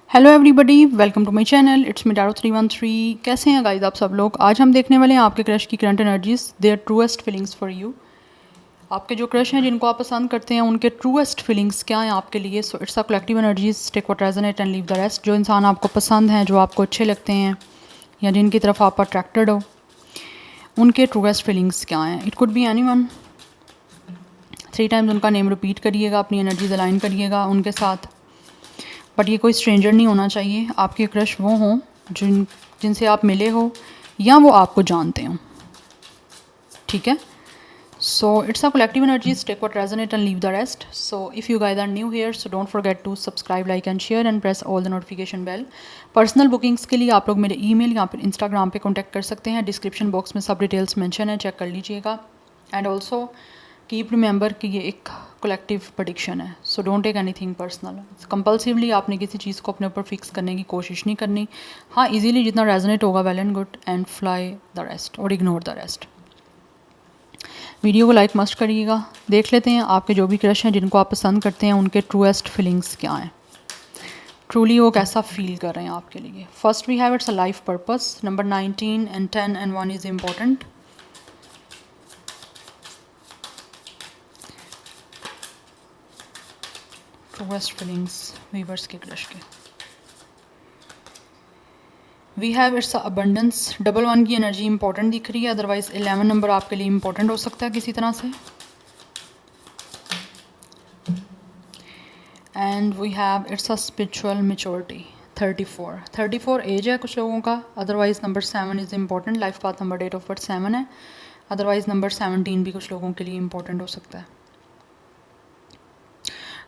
Hello everybody, welcome to my channel. It's me Daro 313। कैसे हैं guys आप सब लोग। आज हम देखने वाले हैं आपके क्रश की current energies, their truest feelings for you. आपके जो क्रश हैं जिनको आप पसंद करते हैं उनके ट्रूएस्ट फीलिंग्स क्या हैं आपके लिए। So it's a collective energies, take what resonate and leave the rest. जो इंसान आपको पसंद हैं, जो आपको अच्छे लगते हैं या जिनकी तरफ आप अट्रैक्टेड हो, उनके ट्रूएस्ट फीलिंग्स क्या हैं। It could be anyone. 3 times उनका नेम रिपीट करिएगा, अपनी एनर्जीज अलाइन करिएगा उनके साथ। बट ये कोई स्ट्रेंजर नहीं होना चाहिए। आपके क्रश वो हों जिनसे आप मिले हो या वो आपको जानते हों, ठीक है। So it's a collective energies, take what resonate and leave the rest. So if you guys are new here, so don't forget to subscribe, like and share and press all the notification bell. Personal bookings के लिए आप लोग मेरे email या फिर Instagram पे contact कर सकते हैं। डिस्क्रिप्शन बॉक्स में सब डिटेल्स मेंशन है, चेक कर लीजिएगा। एंड ऑल्सो कीप रिमेंबर कि ये एक कलेक्टिव प्रेडिक्शन है, so don't take anything personal. Compulsively आपने किसी चीज़ को अपने ऊपर फिक्स करने की कोशिश नहीं करनी। हाँ, इजीली जितना रेजोनेट होगा well and good, and fly the rest और इग्नोर द रेस्ट। वीडियो को लाइक मस्ट करिएगा। देख लेते हैं आपके जो भी क्रश हैं जिनको आप पसंद करते हैं उनके ट्रूएस्ट फीलिंग्स क्या हैं, ट्रूली वो कैसा फील कर रहे हैं आपके लिए। First we have it's a life purpose. Number 19 and 10 and 1 is important. Truest feelings viewers के क्रश के। We have it's abundance. Double 1 की एनर्जी इंपॉर्टेंट दिख रही है, अदरवाइज 11 नंबर आपके लिए इंपॉर्टेंट हो सकता है किसी तरह से। And we have it's a spiritual maturity. 34 age है कुछ लोगों का, otherwise number 7 is important. Life path number, date of birth 7 है, अदरवाइज नंबर 17 भी कुछ लोगों के लिए इंपॉर्टेंट हो सकता है।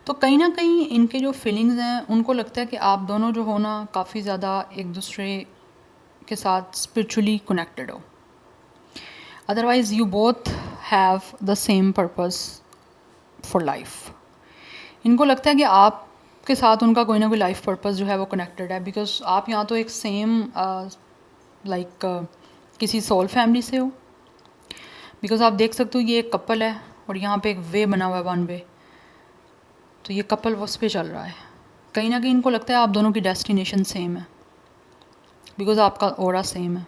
तो कहीं ना कहीं इनके जो फीलिंग्स हैं उनको लगता है कि आप दोनों जो हो ना काफ़ी ज़्यादा एक दूसरे के साथ स्पिरिचुअली कनेक्टेड हो। Otherwise you both have the same purpose for life. इनको लगता है कि आपके साथ उनका कोई ना कोई लाइफ पर्पस जो है वो कनेक्टेड है, बिकॉज आप यहाँ तो एक सेम लाइक किसी सोल फैमिली से हो। बिकॉज आप देख सकते हो ये एक कपल है और यहाँ पे एक वे बना हुआ है, 1 वे। तो ये कपल उस पे चल रहा है। कहीं ना कहीं इनको लगता है आप दोनों की डेस्टिनेशन सेम है, बिकॉज आपका ओरा सेम है।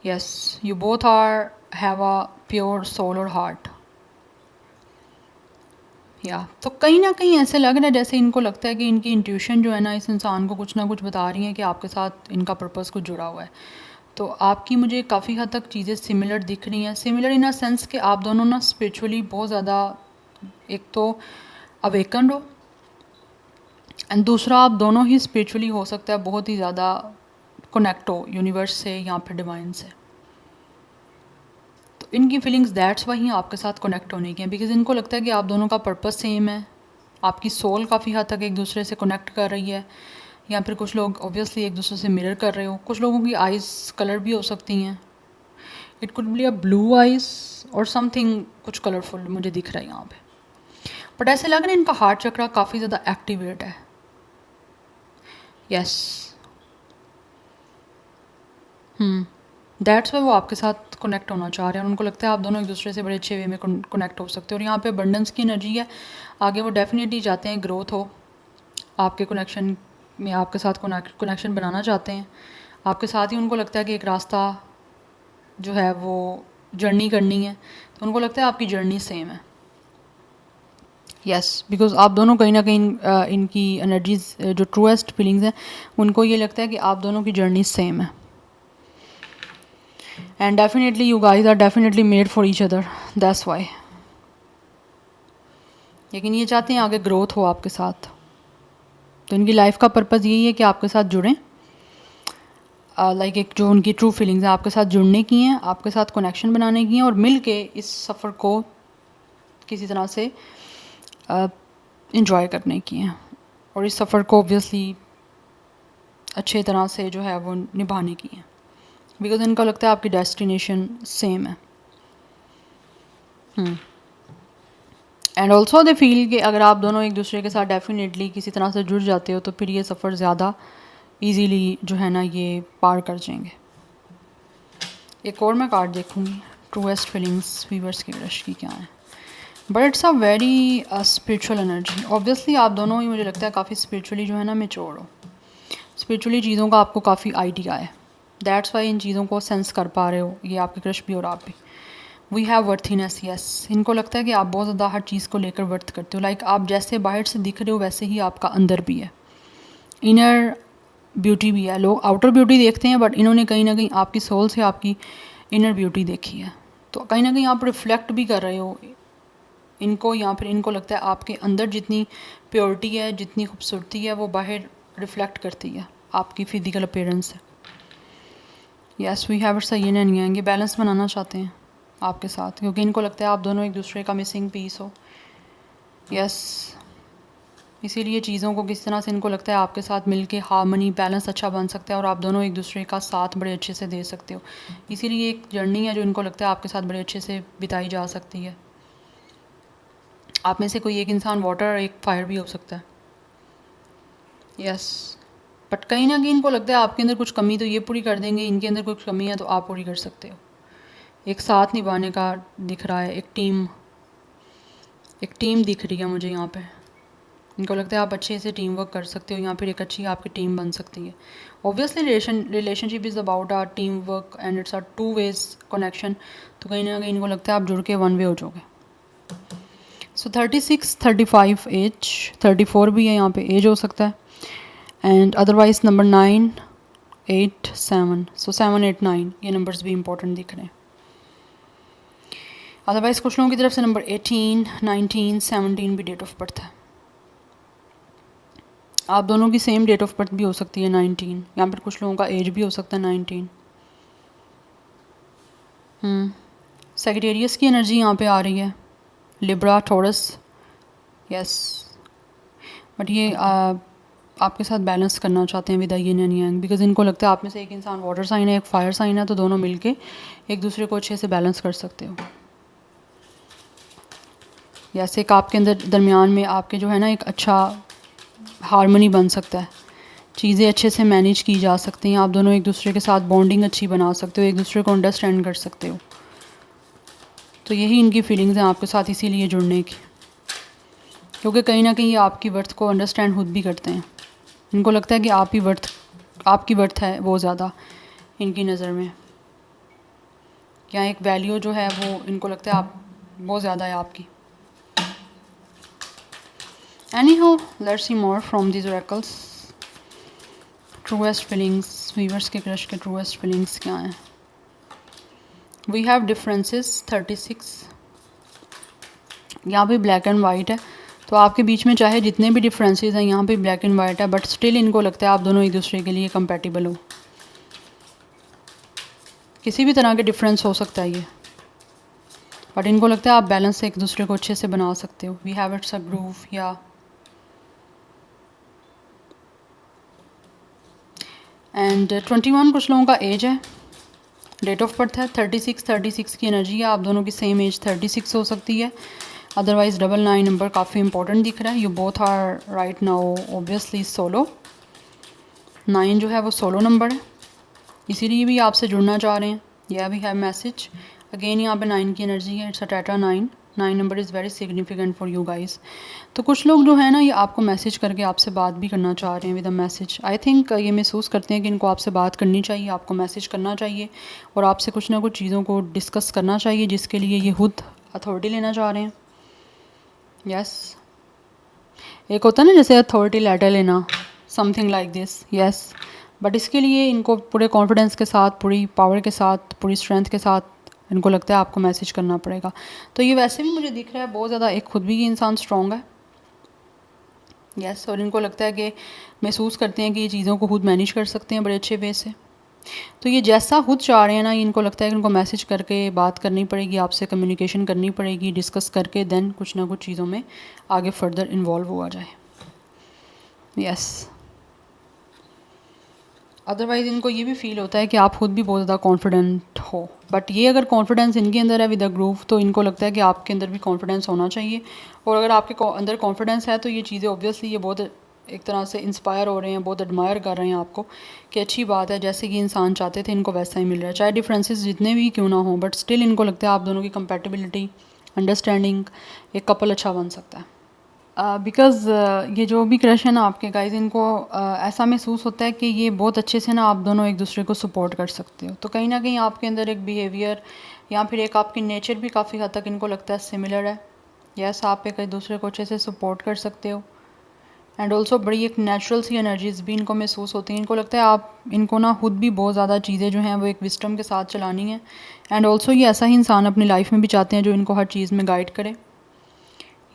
Yes, you both are have a pure soul और हार्ट। या तो कहीं ना कहीं ऐसे लग रहा है जैसे इनको लगता है कि इनकी इंट्यूशन जो है ना इस इंसान को कुछ ना कुछ बता रही है कि आपके साथ इनका पर्पस कुछ जुड़ा हुआ है। तो आपकी मुझे काफ़ी हद तक चीज़ें सिमिलर दिख रही हैं। सिमिलर इन अ सेंस कि आप दोनों ना स्पिरिचुअली बहुत ज़्यादा, एक तो अवेकन्ड हो, एंड दूसरा आप दोनों ही स्पिरिचुअली हो सकता है बहुत ही ज़्यादा कनेक्ट हो यूनिवर्स से या फिर डिवाइन से। तो इनकी फीलिंग्स दैट्स वाई आपके साथ कनेक्ट होने की हैं, बिकॉज इनको लगता है कि आप दोनों का पर्पस सेम है। आपकी सोल काफ़ी हद तक एक दूसरे से कनेक्ट कर रही है, या फिर कुछ लोग ऑब्वियसली एक दूसरे से मिरर कर रहे हो। कुछ लोगों की आइज़ कलर भी हो सकती हैं। It could be a blue eyes और समथिंग कुछ कलरफुल मुझे दिख रहा है यहाँ पे। बट ऐसे लग रहा है इनका हार्ट चक्रा काफ़ी ज़्यादा एक्टिवेट है। यस, दैट्स वाई वो आपके साथ कनेक्ट होना चाह रहे हैं। उनको लगता है आप दोनों एक दूसरे से बड़े अच्छे वे में कनेक्ट हो सकते हो। और यहाँ पे अबंडेंस की एनर्जी है, आगे वो डेफिनेटली चाहते हैं ग्रोथ हो आपके कनेक्शन में, आपके साथ कनेक्शन बनाना चाहते हैं आपके साथ ही। उनको लगता है कि एक रास्ता जो है वो जर्नी करनी है, तो उनको लगता है आपकी जर्नी सेम है। यस, बिकॉज आप दोनों कहीं ना कहीं इनकी एनर्जीज जो ट्रूएस्ट फीलिंग्स हैं उनको ये लगता है कि आप दोनों की जर्नी सेम है। And definitely you guys are definitely made for each other, that's why. लेकिन ये चाहते हैं आगे ग्रोथ हो आपके साथ। तो इनकी लाइफ का पर्पज़ यही है कि आपके साथ जुड़ें। लाइक एक जो उनकी ट्रू फीलिंग्स हैं आपके साथ जुड़ने की हैं, आपके साथ कनेक्शन बनाने की हैं, और मिल के इस सफ़र को किसी तरह से इंजॉय करने की हैं, और इस सफ़र को ऑब्वियसली अच्छे तरह से जो है वो निभाने की हैं, बिकॉज इनको लगता है आपकी डेस्टिनेशन सेम है। एंड ऑल्सो दे फील कि अगर आप दोनों एक दूसरे के साथ डेफिनेटली किसी तरह से जुड़ जाते हो तो फिर ये सफ़र ज़्यादा इजीली जो है ना ये पार कर जाएंगे। एक और मैं कार्ड देखूँगी, ट्रूएस्ट फीलिंग्स वीवर्स के क्रश की क्या है। But it's a very spiritual energy. Obviously आप दोनों ही मुझे लगता है काफ़ी स्पिरिचुअली जो है ना मेच्योर हो, स्पिरिचुअली चीज़ों का आपको काफ़ी आइडिया है, दैट्स वाई इन चीज़ों को सेंस कर पा रहे हो, ये आपके क्रश भी और आप भी। वी हैव वर्थीनेस, यस, इनको लगता है कि आप बहुत ज़्यादा हर चीज़ को लेकर वर्थ करते हो। लाइक आप जैसे बाहर से दिख रहे हो वैसे ही आपका अंदर भी है, इनर ब्यूटी भी है। लोग आउटर ब्यूटी देखते हैं बट इन्होंने कहीं ना कहीं आपकी सोल से आपकी इनर ब्यूटी देखी है, तो कहीं ना कहीं आप रिफ्लेक्ट भी कर रहे हो इनको, या फिर इनको लगता है आपके अंदर जितनी प्योरिटी है, जितनी खूबसूरती है, वो बाहर रिफ्लेक्ट करती है आपकी फिजिकल अपीयरेंस से। यस, वी हैव इट्स ये नहीं आएंगे, बैलेंस बनाना चाहते हैं आपके साथ, क्योंकि इनको लगता है आप दोनों एक दूसरे का मिसिंग पीस हो। यस, इसीलिए चीज़ों को किस तरह से इनको लगता है आपके साथ मिलके हार्मनी बैलेंस अच्छा बन सकता है और आप दोनों एक दूसरे का साथ बड़े अच्छे से दे सकते हो। इसीलिए एक जर्नी है जो इनको लगता है आपके साथ बड़े अच्छे से बिताई जा सकती है। आप में से कोई एक इंसान वाटर और एक फायर भी हो सकता है। यस, बट कहीं ना कहीं इनको लगता है आपके अंदर कुछ कमी तो ये पूरी कर देंगे, इनके अंदर कुछ कमी है तो आप पूरी कर सकते हो। एक साथ निभाने का दिख रहा है, एक टीम दिख रही है मुझे यहाँ पे। इनको लगता है आप अच्छे से टीम वर्क कर सकते हो, या फिर एक अच्छी आपकी टीम बन सकती है। Obviously relationship is about our team work and it's our two ways connection, तो कहीं ना कहीं इनको लगता है आप जुड़ के वन वे हो जाओगे। सो 36, 35 एज, 34 भी है यहाँ पे एज हो सकता है, एंड अदरवाइज नंबर 9, 8, 7, सो 7, 8, 9 ये नंबर्स भी इंपॉर्टेंट दिख रहे हैं। अदरवाइज कुछ लोगों की तरफ से नंबर 18, 19, 17 भी डेट ऑफ बर्थ है। आप दोनों की सेम डेट ऑफ बर्थ भी हो सकती है 19, या फिर कुछ लोगों का एज भी हो सकता है 19। सेक्रेटेरियस की एनर्जी यहाँ पे आ रही है, लिब्रा, टॉरस, यस, बट ये आपके साथ बैलेंस करना चाहते हैं with yen and yang, because इनको लगता है आप में से एक इंसान वाटर साइन है, एक फायर साइन है, तो दोनों मिलके एक दूसरे को अच्छे से बैलेंस कर सकते हो। यस, एक आपके अंदर दरमियान में आपके जो है ना एक अच्छा हारमोनी बन सकता है, चीज़ें अच्छे से मैनेज की जा सकती हैं, आप दोनों एक दूसरे के साथ बॉन्डिंग अच्छी बना सकते हो, एक दूसरे को अंडरस्टैंड कर सकते हो। तो यही इनकी फीलिंग्स हैं आपके साथ इसीलिए जुड़ने की, क्योंकि कहीं ना कहीं ये आपकी वर्थ को अंडरस्टैंड खुद भी करते हैं। इनको लगता है कि आपकी वर्थ है वो ज़्यादा इनकी नज़र में, या एक वैल्यू जो है वो इनको लगता है आप बहुत ज़्यादा है आपकी। Anyhow, let's see more from these oracles. Truest feelings, viewers के क्रश के truest feelings क्या हैं? We have differences 36, यहाँ पे ब्लैक एंड वाइट है, तो आपके बीच में चाहे जितने भी डिफरेंसेस हैं यहाँ पे ब्लैक एंड वाइट है, बट स्टिल इनको लगता है आप दोनों एक दूसरे के लिए कंपेटिबल हो। किसी भी तरह के डिफरेंस हो सकता है ये, बट इनको लगता है आप बैलेंस से एक दूसरे को अच्छे से बना सकते हो। We have it's a groove, या एंड 21 कुछ लोगों का एज है, डेट ऑफ बर्थ है 36 की एनर्जी है, आप दोनों की सेम एज 36 हो सकती है। अदरवाइज 99 नंबर काफ़ी इंपॉर्टेंट दिख रहा है। You both are right now obviously solo, 9 जो है वो सोलो नंबर है, इसीलिए भी आपसे जुड़ना चाह रहे हैं। या वी हैव मैसेज अगेन, यहाँ पे 9 की एनर्जी है, it's a tetra 9 number is very significant for you guys. तो कुछ लोग जो है ना ये आपको मैसेज करके आपसे बात भी करना चाह रहे हैं with a message. I think ये महसूस करते हैं कि इनको आपसे बात करनी चाहिए, आपको मैसेज करना चाहिए और आपसे कुछ ना कुछ चीज़ों को डिस्कस करना चाहिए, जिसके लिए ये खुद अथॉरिटी लेना चाह रहे हैं। यस, एक होता है ना जैसे अथॉरिटी लेटर लेना, something like this. Yes, but इसके लिए इनको पूरे कॉन्फिडेंस के साथ, पूरी पावर के साथ, पूरी स्ट्रेंथ के साथ इनको लगता है आपको मैसेज करना पड़ेगा। तो ये वैसे भी मुझे दिख रहा है बहुत ज़्यादा, एक खुद भी ये इंसान स्ट्रॉन्ग है। यस, और इनको लगता है कि महसूस करते हैं कि ये चीज़ों को खुद मैनेज कर सकते हैं बड़े अच्छे वे से। तो ये जैसा खुद चाह रहे हैं ना, इनको लगता है कि इनको मैसेज करके बात करनी पड़ेगी, आपसे कम्युनिकेशन करनी पड़ेगी, डिस्कस करके देन कुछ ना कुछ चीज़ों में आगे फर्दर इन्वॉल्व हुआ जाए। यस, अदरवाइज़ इनको ये भी फ़ील होता है कि आप खुद भी बहुत ज़्यादा कॉन्फिडेंट हो, बट ये अगर कॉन्फिडेंस इनके अंदर है विद अ ग्रूव, तो इनको लगता है कि आपके अंदर भी कॉन्फिडेंस होना चाहिए। और अगर आपके अंदर कॉन्फिडेंस है तो ये चीज़ें ऑब्वियसली ये बहुत एक तरह से इंस्पायर हो रहे हैं, बहुत एडमायर कर रहे हैं आपको कि अच्छी बात है, जैसे कि इंसान चाहते थे इनको वैसा ही मिल रहा है, चाहे डिफरेंसेस जितने भी क्यों ना हो, बट स्टिल इनको लगता है आप दोनों की कंपेटिबिलिटी, अंडरस्टैंडिंग, एक कपल अच्छा बन सकता है। बिकॉज़ ये जो भी क्रश है ना आपके गाइज, इनको ऐसा महसूस होता है कि ये बहुत अच्छे से ना आप दोनों एक दूसरे को सपोर्ट कर सकते हो। तो कहीं ना कहीं आपके अंदर एक बिहेवियर या फिर एक आपकी नेचर भी काफ़ी हद तक इनको लगता है सिमिलर है। यस, आप एक दूसरे को अच्छे से सपोर्ट कर सकते हो। एंड ऑल्सो बड़ी एक नेचुरल सी एनर्जीज भी इनको महसूस होती हैं। इनको लगता है आप इनको ना खुद भी बहुत ज़्यादा चीज़ें जो हैं वो एक विस्डम के साथ चलानी है। एंड ऑल्सो ये ऐसा ही इंसान अपनी लाइफ में भी चाहते हैं जो इनको हर चीज़ में गाइड करे।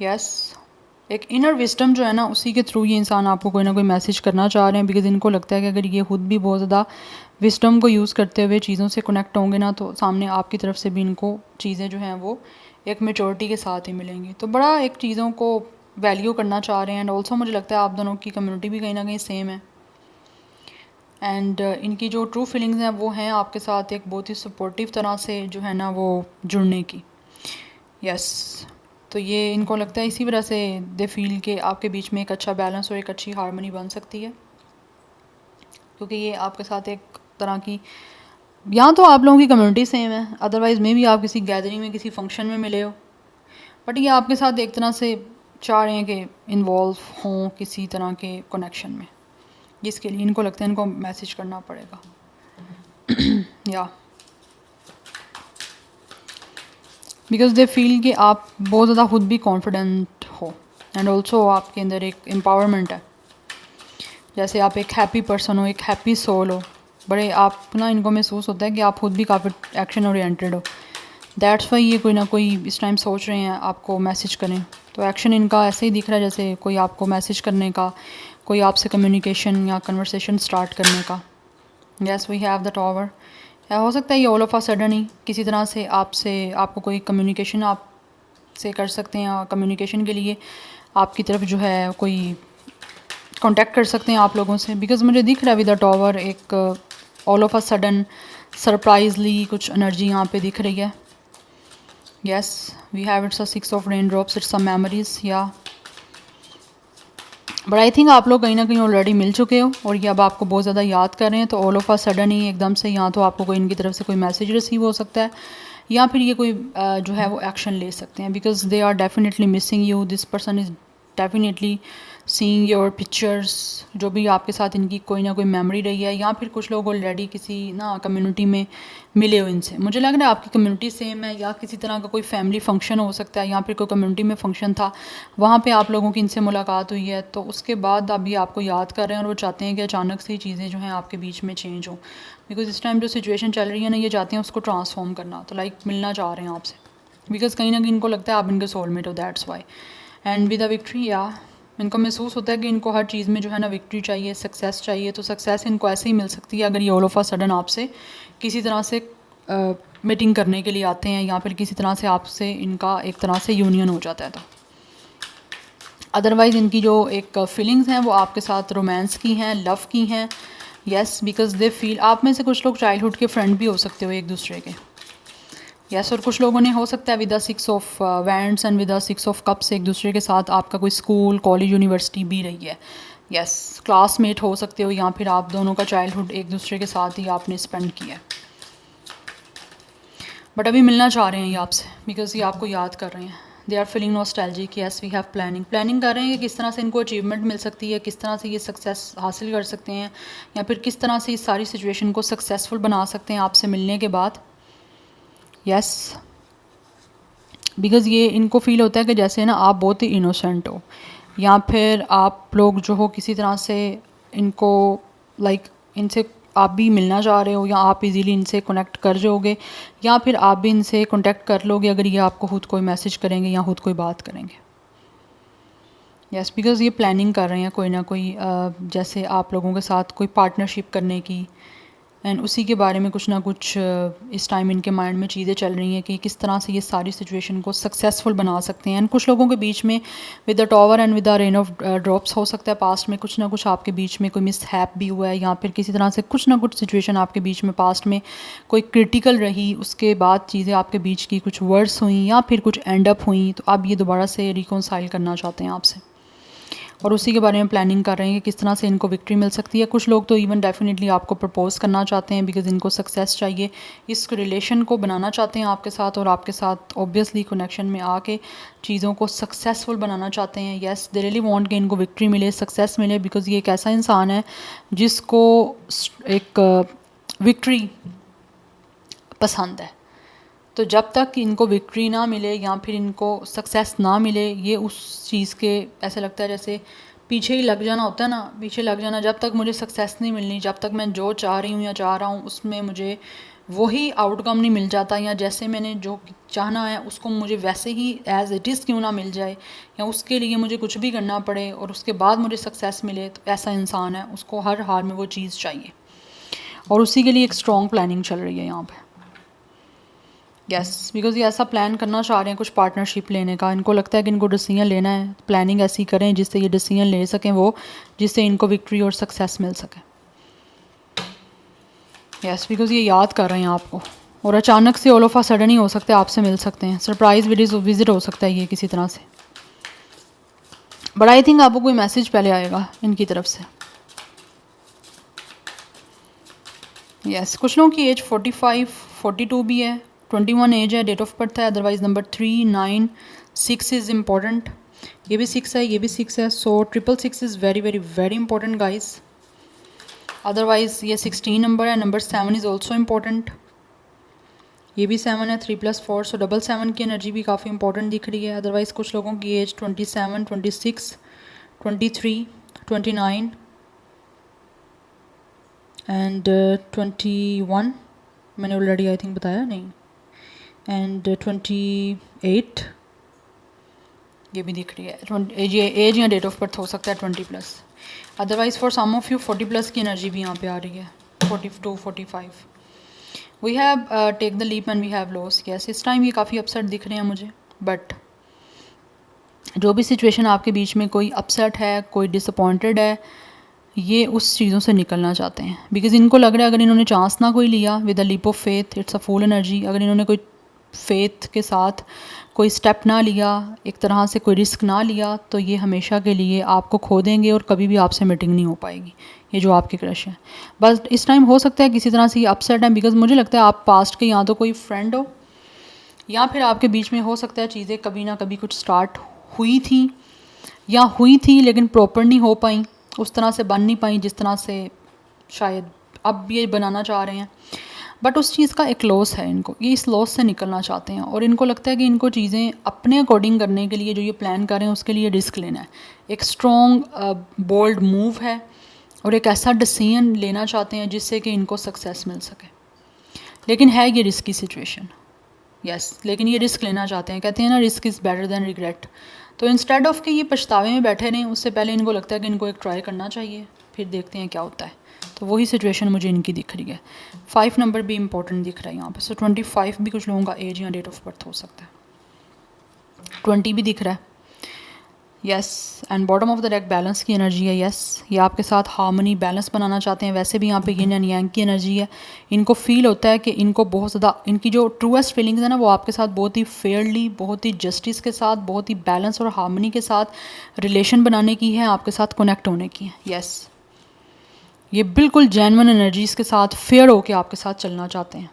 यस, एक इनर विस्डम जो है ना, उसी के थ्रू ये इंसान आपको कोई ना कोई मैसेज करना चाह रहे हैं। बिकॉज इनको लगता है कि अगर ये खुद भी बहुत ज़्यादा विस्डम को यूज़ करते हुए चीज़ों से कनेक्ट होंगे ना, तो सामने आपकी तरफ से भी इनको चीज़ें जो हैं वो एक मेचोरिटी के साथ ही मिलेंगी। तो बड़ा एक चीज़ों को वैल्यू करना चाह रहे हैं। एंड ऑल्सो मुझे लगता है आप दोनों की कम्युनिटी भी कहीं ना कहीं सेम है। एंड इनकी जो ट्रू फीलिंग्स हैं वो हैं आपके साथ एक बहुत ही सपोर्टिव तरह से जो है ना वो जुड़ने की। यस, तो ये इनको लगता है इसी वजह से दे फील के आपके बीच में एक अच्छा बैलेंस और एक अच्छी हार्मनी बन सकती है। क्योंकि ये आपके साथ एक तरह की, या तो आप लोगों की कम्युनिटी सेम है, अदरवाइज़ मे भी आप किसी गैदरिंग में किसी फंक्शन में मिले हो, बट ये आपके साथ एक तरह से चाह रहे हैं कि इन्वॉल्व हों किसी तरह के कनेक्शन में, जिसके लिए इनको लगता है इनको मैसेज करना पड़ेगा। या बिकॉज दे फील कि आप बहुत ज़्यादा खुद भी कॉन्फिडेंट हो। एंड ऑल्सो आपके अंदर एक एम्पावरमेंट है, जैसे आप एक हैप्पी पर्सन हो, एक हैप्पी सोल हो। बड़े आप ना इनको महसूस होता है कि आप खुद भी काफ़ी एक्शन ओरिएंटेड हो। दैट्स वाई ये कोई ना कोई इस टाइम सोच रहे हैं आपको मैसेज करें। तो एक्शन इनका ऐसे ही दिख रहा है जैसे कोई आपको मैसेज करने का, कोई आपसे कम्युनिकेशन या कन्वर्सेशन स्टार्ट करने का। Yes, we have the tower. हो सकता है ये ऑल ऑफ अ सडन ही किसी तरह से आपको कोई कम्युनिकेशन आप से कर सकते हैं। कम्युनिकेशन के लिए आपकी तरफ जो है कोई कांटेक्ट कर सकते हैं आप लोगों से। बिकॉज मुझे दिख रहा है विद द टॉवर एक all of a sudden surprisingly कुछ एनर्जी यहाँ पे दिख रही है। Yes, we have it's a 6 of rain drops, it's a memories. या बट आई थिंक आप लोग कहीं ना कहीं ऑलरेडी मिल चुके हो और ये अब आपको बहुत ज़्यादा याद कर रहे हैं। तो ऑल ऑफ अ सडन ही एकदम से यहाँ तो आपको कोई इनकी तरफ से कोई मैसेज रिसीव हो सकता है, या फिर ये कोई जो है वो एक्शन ले सकते हैं। Because they are definitely missing you, this person is definitely seeing your pictures. जो भी आपके साथ इनकी कोई ना कोई मेमोरी रही है, या फिर कुछ लोग ऑलरेडी किसी ना कम्युनिटी में मिले हो इनसे। मुझे लग रहा है आपकी कम्युनिटी सेम है, या किसी तरह का कोई फैमिली फंक्शन हो सकता है, या फिर कोई कम्युनिटी में फंक्शन था, वहाँ पे आप लोगों की इनसे मुलाकात हुई है। तो उसके बाद अभी आपको याद कर रहे हैं और वो चाहते हैं कि अचानक से चीज़ें जो हैं आपके बीच में चेंज हो। बिकॉज इस टाइम जो सिचुएशन चल रही है ना, ये चाहते हैं उसको ट्रांसफॉर्म करना। तो लाइक मिलना चाह रहे हैं आपसे, बिकॉज कहीं ना कहीं इनको लगता है आप इनके सोलमेट हो, that's why. And with the victory, या इनको महसूस होता है कि इनको हर चीज़ में जो है ना विक्ट्री चाहिए, सक्सेस चाहिए। तो सक्सेस इनको ऐसे ही मिल सकती है अगर ये ऑल ऑफ अ सडन आपसे किसी तरह से मीटिंग करने के लिए आते हैं, या फिर किसी तरह से आपसे इनका एक तरह से यूनियन हो जाता है। तो अदरवाइज़ इनकी जो एक फीलिंग्स हैं वो आपके साथ रोमांस की हैं, लव की हैं। यस, बिकॉज दे फील, आप में से कुछ लोग चाइल्डहुड के फ्रेंड भी हो सकते हो एक दूसरे के। यस, और कुछ लोगों ने हो सकता है with the 6 of wands and with the 6 of cups एक दूसरे के साथ आपका कोई स्कूल, कॉलेज, यूनिवर्सिटी भी रही है। यस, क्लासमेट हो सकते हो, या फिर आप दोनों का चाइल्डहुड एक दूसरे के साथ ही आपने स्पेंड किया है। बट अभी मिलना चाह रहे हैं ये आपसे, बिकॉज ये आपको याद कर रहे हैं। They are feeling nostalgic. Yes, we have planning कर रहे हैं कि किस तरह से इनको अचीवमेंट मिल सकती है, किस तरह से ये सक्सेस हासिल कर सकते हैं, या फिर किस तरह से इस सारी सिचुएशन को सक्सेसफुल बना सकते हैं आपसे मिलने के बाद। यस, बिकॉज़ ये इनको फील होता है कि जैसे ना आप बहुत ही इनोसेंट हो, या फिर आप लोग जो हो किसी तरह से इनको लाइक इनसे आप भी मिलना चाह रहे हो, या आप इजीली इनसे कनेक्ट कर जाओगे, या फिर आप भी इनसे कांटेक्ट कर लोगे अगर ये आपको खुद कोई मैसेज करेंगे या खुद कोई बात करेंगे। यस, बिकॉज़ ये प्लानिंग कर रहे हैं कोई ना कोई जैसे आप लोगों के साथ कोई पार्टनरशिप करने की। एंड उसी के बारे में कुछ ना कुछ इस टाइम इनके माइंड में चीज़ें चल रही हैं कि किस तरह से ये सारी सिचुएशन को सक्सेसफुल बना सकते हैं। एंड कुछ लोगों के बीच में with the tower and with the rain of drops हो सकता है पास्ट में कुछ ना कुछ आपके बीच में कोई मिसहैप भी हुआ है, या फिर किसी तरह से कुछ ना कुछ सिचुएशन आपके बीच में पास्ट में कोई क्रिटिकल रही, उसके बाद चीज़ें आपके बीच की कुछ वर्ड्स हुई या फिर कुछ एंड अप हुई। तो अब ये दोबारा से रिकॉन्साइल करना चाहते हैं आपसे। और उसी के बारे में प्लानिंग कर रहे हैं कि किस तरह से इनको विक्ट्री मिल सकती है। कुछ लोग तो इवन डेफिनेटली आपको प्रपोज़ करना चाहते हैं बिकॉज़ इनको सक्सेस चाहिए, इस रिलेशन को बनाना चाहते हैं आपके साथ और आपके साथ ऑब्वियसली कनेक्शन में आके चीज़ों को सक्सेसफुल बनाना चाहते हैं। येस, दे रियली वांट कि इनको विक्ट्री मिले, सक्सेस मिले, बिकॉज़ ये एक ऐसा इंसान है जिसको एक विक्ट्री पसंद है। तो जब तक इनको विक्ट्री ना मिले या फिर इनको सक्सेस ना मिले, ये उस चीज़ के ऐसा लगता है जैसे पीछे ही लग जाना होता है ना, पीछे लग जाना। जब तक मुझे सक्सेस नहीं मिलनी, जब तक मैं जो चाह रही हूँ या चाह रहा हूँ उसमें मुझे वही आउटकम नहीं मिल जाता, या जैसे मैंने जो चाहना है उसको मुझे वैसे ही एज़ इट इज़ क्यों ना मिल जाए, या उसके लिए मुझे कुछ भी करना पड़े और उसके बाद मुझे सक्सेस मिले, तो ऐसा इंसान है, उसको हर हाल में वो चीज़ चाहिए और उसी के लिए एक स्ट्रॉन्ग प्लानिंग चल रही है यहाँ पे। यस, बिकॉज़ ये ऐसा प्लान करना चाह रहे हैं कुछ पार्टनरशिप लेने का। इनको लगता है कि इनको डिसीजन लेना है, प्लानिंग ऐसी करें जिससे ये डिसीजन ले सकें वो, जिससे इनको विक्ट्री और सक्सेस मिल सके। यस, बिकॉज़ ये याद कर रहे हैं आपको और अचानक से ऑल ऑफ अ सडन ही हो सकता है आपसे मिल सकते हैं, सरप्राइज विजिट हो सकता है ये किसी तरह से। बट आई थिंक आपको कोई मैसेज पहले आएगा इनकी तरफ से। यस, कुछ लोगों की एज 45, 42 भी है, 21 एज है, डेट ऑफ बर्थ है। Otherwise number 3, 9, 6 is important. ये भी 6 है, ये भी 6 है, सो 666 is very very very important guys. Otherwise ये 16 नंबर है, नंबर 7 इज़ ऑल्सो इम्पॉर्टेंट। ये भी 7 है, 3 + 4, सो 7 की एनर्जी भी काफ़ी इंपॉर्टेंट दिख रही है। अदरवाइज कुछ लोगों की एज 27, 26, 23, 29 एंड 21 मैंने ऑलरेडी आई थिंक बताया नहीं, एंड 28 ये भी दिख रही है। ये एज या डेट ऑफ बर्थ हो सकता है 20+। Otherwise for some of you 40+ की एनर्जी भी यहाँ पे आ रही है, 42, 45। We have take the leap and we have loss. Yes, इस टाइम ये काफ़ी अपसेट दिख रहे हैं मुझे, बट जो भी सिचुएशन आपके बीच में कोई अपसेट है, कोई डिसअपॉइंटेड है, ये उस चीज़ों से निकलना चाहते हैं। बिकॉज इनको लग रहा है अगर इन्होंने चांस ना कोई लिया with a leap of faith, it's a full energy, अगर इन्होंने कोई फेथ के साथ कोई स्टेप ना लिया, एक तरह से कोई रिस्क ना लिया, तो ये हमेशा के लिए आपको खो देंगे और कभी भी आपसे मीटिंग नहीं हो पाएगी, ये जो आपके क्रश है। बस इस टाइम हो सकता है किसी तरह से ये अपसेट है, बिकॉज मुझे लगता है आप पास्ट के या तो कोई फ्रेंड हो या फिर आपके बीच में हो सकता है चीज़ें कभी ना कभी कुछ स्टार्ट हुई थी लेकिन प्रॉपर नहीं हो पाई, उस तरह से बन नहीं पाई जिस तरह से शायद अब ये बनाना चाह रहे हैं। बट उस चीज़ का एक लॉस है इनको, ये इस लॉस से निकलना चाहते हैं और इनको लगता है कि इनको चीज़ें अपने अकॉर्डिंग करने के लिए जो ये प्लान कर रहे हैं उसके लिए रिस्क लेना है। एक स्ट्रॉन्ग बोल्ड मूव है और एक ऐसा डिसीजन लेना चाहते हैं जिससे कि इनको सक्सेस मिल सके, लेकिन है ये रिस्की सिचुएशन। यस, लेकिन ये रिस्क लेना चाहते हैं, कहते हैं ना risk is better than regret. तो इंस्टेड ऑफ कि ये पछतावे में बैठे रहें, उससे पहले इनको लगता है कि इनको एक ट्राई करना चाहिए, फिर देखते हैं क्या होता है। तो वही सिचुएशन मुझे इनकी दिख रही है। 5 नंबर भी इंपॉर्टेंट दिख रहा है यहाँ पे, सो 25 भी कुछ लोगों का एज या डेट ऑफ बर्थ हो सकता है। 20 भी दिख रहा है। Yes, and bottom of the deck balance की एनर्जी है। यस, ये आपके साथ हार्मनी बैलेंस बनाना चाहते हैं। वैसे भी यहाँ पे यिन एंड यांग की एनर्जी है। इनको फील होता है कि इनको बहुत ज़्यादा इनकी जो ट्रूएस्ट फीलिंग्स है ना, वो आपके साथ बहुत ही फेयरली, बहुत ही जस्टिस के साथ, बहुत ही बैलेंस और हार्मनी के साथ रिलेशन बनाने की है, आपके साथ कनेक्ट होने की है। यस, ये बिल्कुल जेन्युइन एनर्जीज़ के साथ फेयर होके आपके साथ चलना चाहते हैं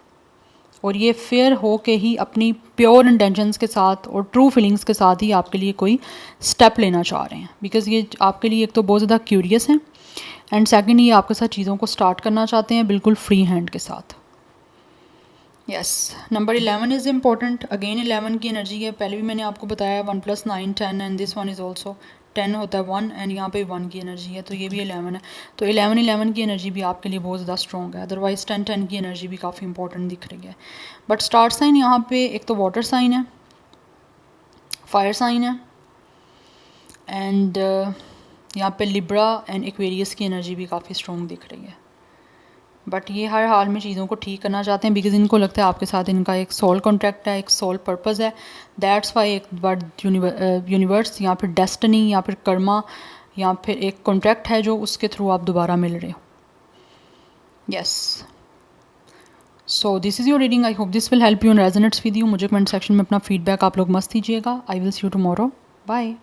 और ये फेयर हो के ही अपनी प्योर इंटेंशंस के साथ और ट्रू फीलिंग्स के साथ ही आपके लिए कोई स्टेप लेना चाह रहे हैं। बिकॉज़ ये आपके लिए एक तो बहुत ज़्यादा क्यूरियस हैं एंड सेकंड ये आपके साथ चीज़ों को स्टार्ट करना चाहते हैं बिल्कुल फ्री हैंड के साथ। Yes, number 11 is important. Again 11 की एनर्जी है, पहले भी मैंने आपको बताया 1 + 9 10 and this one is also 10 होता है 1 एंड यहाँ पे 1 की एनर्जी है, तो ये भी 11 है। तो 11 की एनर्जी भी आपके लिए बहुत ज़्यादा स्ट्रॉन्ग है। अदरवाइज़ 10 की एनर्जी भी काफ़ी इंपॉर्टेंट दिख रही है। बट स्टार साइन यहाँ पे एक तो वाटर साइन है, फायर साइन है एंड यहाँ पे लिब्रा एंड एक्वेरियस की एनर्जी भी काफ़ी स्ट्रॉन्ग दिख रही है। बट ये हर हाल में चीज़ों को ठीक करना चाहते हैं बिकॉज इनको लगता है आपके साथ इनका एक सोल कॉन्ट्रैक्ट है, एक सोल पर्पज़ है। दैट्स वाई एक बार यूनिवर्स या फिर डेस्टिनी या फिर कर्मा या फिर एक कॉन्ट्रैक्ट है जो उसके थ्रू आप दोबारा मिल रहे हो। Yes, so this is your reading. I hope this will help you and resonates with you. मुझे कमेंट सेक्शन में अपना फीडबैक आप लोग मस्त दीजिएगा। I will see you tomorrow. Bye.